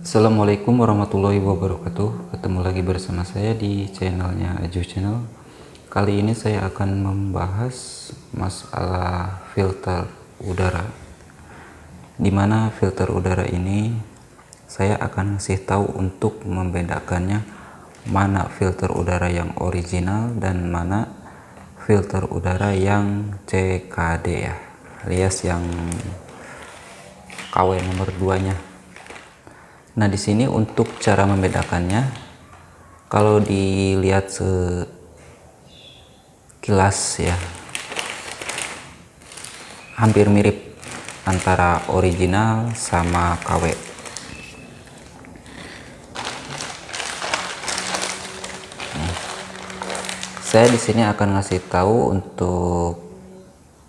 Assalamualaikum warahmatullahi wabarakatuh. Ketemu lagi bersama saya di channelnya Aju Channel. Kali ini saya akan membahas masalah filter udara, dimana filter udara ini saya akan ngasih tahu untuk membedakannya mana filter udara yang original dan mana filter udara yang CKD ya, alias yang KW nomor 2 nya. Nah, di sini untuk cara membedakannya, kalau dilihat sekilas ya, hampir mirip antara original sama KW. Saya di sini akan ngasih tahu untuk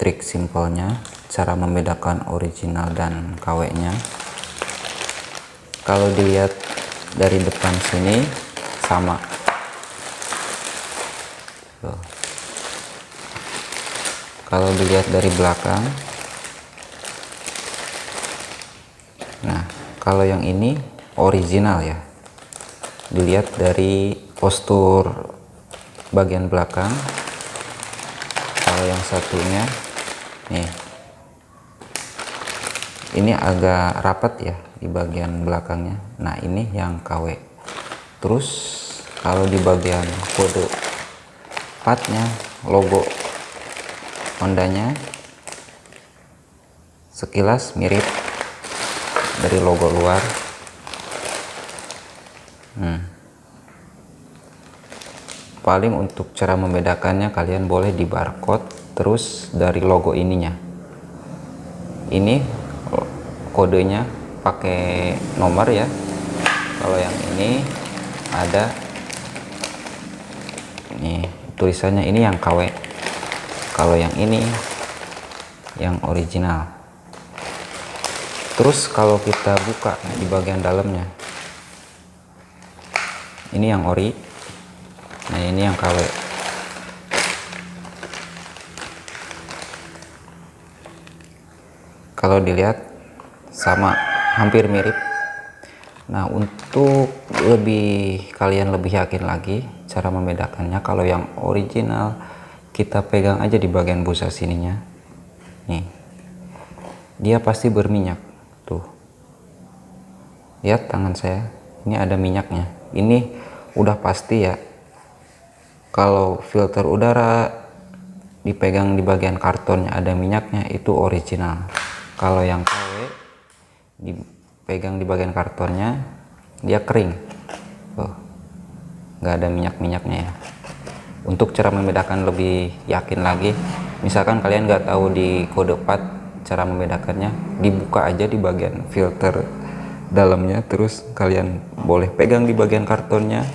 trik simpelnya, cara membedakan original dan KW-nya. Kalau dilihat dari depan sini sama. Tuh. Kalau dilihat dari belakang, nah kalau yang ini original ya, dilihat dari postur bagian belakang. Kalau yang satunya nih, ini agak rapat ya di bagian belakangnya. Nah, ini yang KW. Terus kalau di bagian kode partnya, logo Hondanya sekilas mirip dari logo luar. Paling untuk cara membedakannya, kalian boleh di barcode terus dari logo ininya. Ini kodenya pakai nomor ya. Kalau yang ini ada nih tulisannya, ini yang KW. Kalau yang ini yang original. Terus kalau kita buka di bagian dalamnya, ini yang ori. Nah, ini yang KW. Kalau dilihat sama, hampir mirip. Nah, untuk kalian lebih yakin lagi cara membedakannya, kalau yang original kita pegang aja di bagian busa sininya. Nih. Dia pasti berminyak. Tuh. Lihat tangan saya. Ini ada minyaknya. Ini udah pasti ya. Kalau filter udara dipegang di bagian kartonnya ada minyaknya, itu original. Kalau yang KW dipegang di bagian kartonnya, dia kering. Nggak ada minyak-minyaknya ya. Untuk cara membedakan lebih yakin lagi, misalkan kalian nggak tahu di kode part cara membedakannya, dibuka aja di bagian filter dalamnya, terus kalian boleh pegang di bagian kartonnya,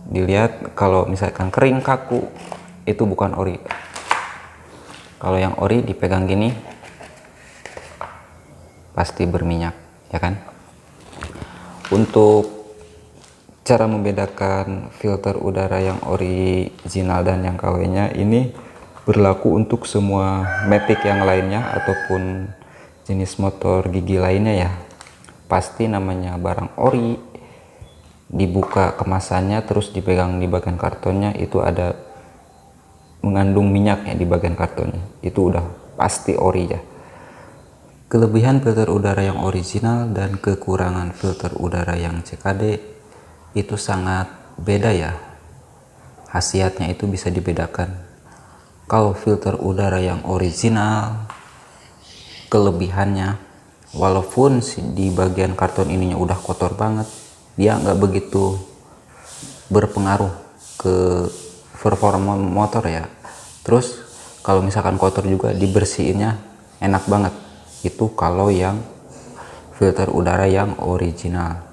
dilihat. Kalau misalkan kering kaku, itu bukan ori. Kalau yang ori dipegang gini pasti berminyak ya kan. Untuk cara membedakan filter udara yang original dan yang KW nya ini berlaku untuk semua matic yang lainnya ataupun jenis motor gigi lainnya ya. Pasti namanya barang ori, dibuka kemasannya terus dipegang di bagian kartonnya, itu ada mengandung minyaknya di bagian kartonnya, itu udah pasti ori ya. Kelebihan filter udara yang original dan kekurangan filter udara yang CKD itu sangat beda ya. Khasiatnya itu bisa dibedakan. Kalau filter udara yang original, kelebihannya, walaupun di bagian karton ininya udah kotor banget, dia nggak begitu berpengaruh ke performa motor ya. Terus kalau misalkan kotor juga dibersihinnya enak banget. Itu kalau yang filter udara yang original,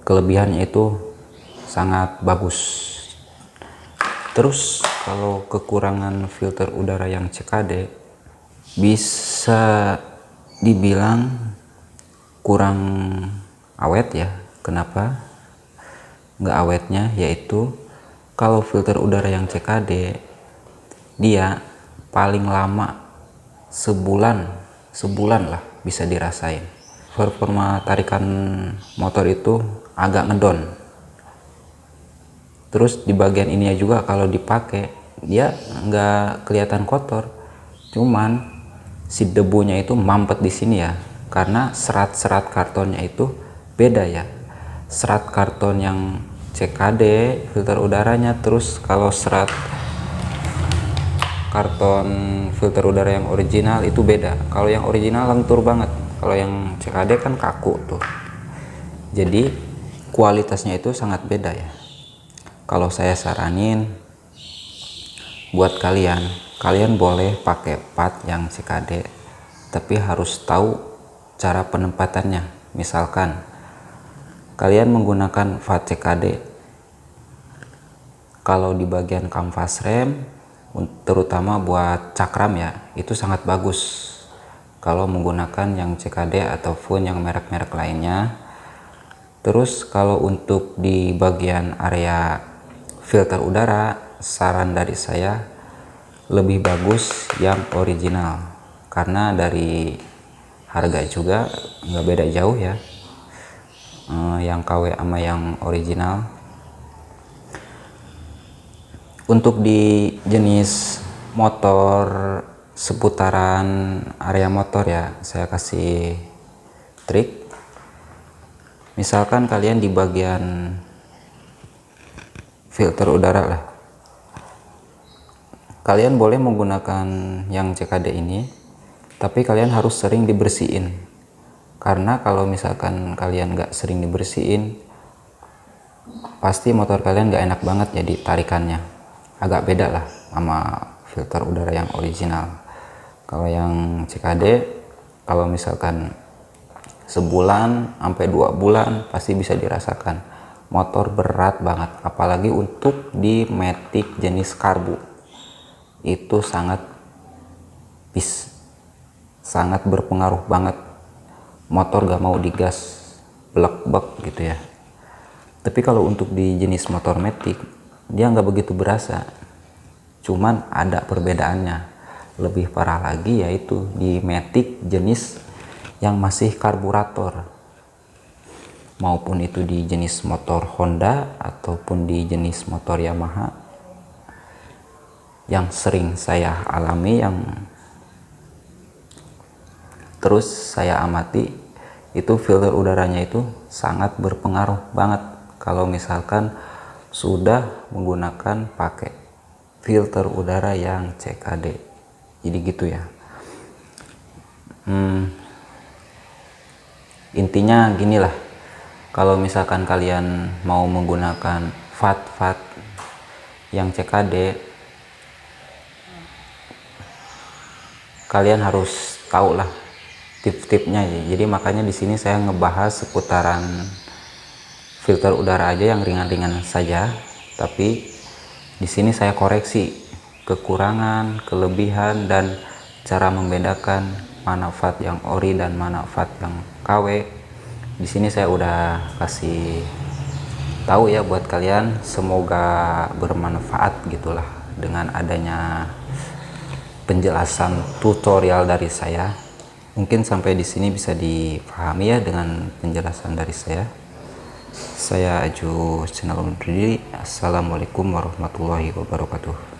kelebihannya itu sangat bagus. Terus kalau kekurangan filter udara yang CKD, bisa dibilang kurang awet ya. Kenapa nggak awetnya? Yaitu kalau filter udara yang CKD, dia paling lama sebulan lah bisa dirasain. performa tarikan motor itu agak ngedon. Terus di bagian ininya juga kalau dipakai dia nggak kelihatan kotor, cuman si debunya itu mampet di sini ya, karena serat-serat kartonnya itu beda ya. Serat karton yang CKD filter udaranya, terus kalau serat karton filter udara yang original itu beda. Kalau yang original lentur banget, kalau yang CKD kan kaku tuh, jadi kualitasnya itu sangat beda ya. Kalau saya saranin buat kalian boleh pakai part yang CKD, tapi harus tahu cara penempatannya. Misalkan kalian menggunakan part CKD, kalau di bagian kanvas rem, terutama buat cakram ya, itu sangat bagus kalau menggunakan yang CKD ataupun yang merek-merek lainnya. Terus kalau untuk di bagian area filter udara, saran dari saya lebih bagus yang original, karena dari harga juga nggak beda jauh ya, yang KW sama yang original. Untuk di jenis motor seputaran area motor ya, saya kasih trik. Misalkan kalian di bagian filter udara lah, kalian boleh menggunakan yang CKD ini, tapi kalian harus sering dibersihin, karena kalau misalkan kalian nggak sering dibersihin, pasti motor kalian nggak enak banget jadi tarikannya. Agak beda lah sama filter udara yang original. Kalau yang CKD, kalau misalkan sebulan sampai 2 bulan pasti bisa dirasakan motor berat banget, apalagi untuk di Matic jenis karbu itu sangat berpengaruh banget. Motor gak mau digas blek-blek gitu ya. Tapi kalau untuk di jenis motor Matic dia nggak begitu berasa, cuman ada perbedaannya. Lebih parah lagi yaitu di Matic jenis yang masih karburator, maupun itu di jenis motor Honda ataupun di jenis motor Yamaha. Yang sering saya alami, yang terus saya amati, itu filter udaranya itu sangat berpengaruh banget kalau misalkan sudah menggunakan pakai filter udara yang CKD. Jadi gitu ya. Intinya ginilah, kalau misalkan kalian mau menggunakan fat yang CKD, kalian harus tahu lah tip-tipnya ya. Jadi makanya di sini saya ngebahas seputaran filter udara aja yang ringan-ringan saja, tapi di sini saya koreksi kekurangan, kelebihan, dan cara membedakan mana fat yang ori dan mana fat yang KW. Di sini saya udah kasih tahu ya buat kalian, semoga bermanfaat gitulah dengan adanya penjelasan tutorial dari saya. Mungkin sampai di sini bisa dipahami ya dengan penjelasan dari saya. Saya Aju channel undur diri. Assalamualaikum warahmatullahi wabarakatuh.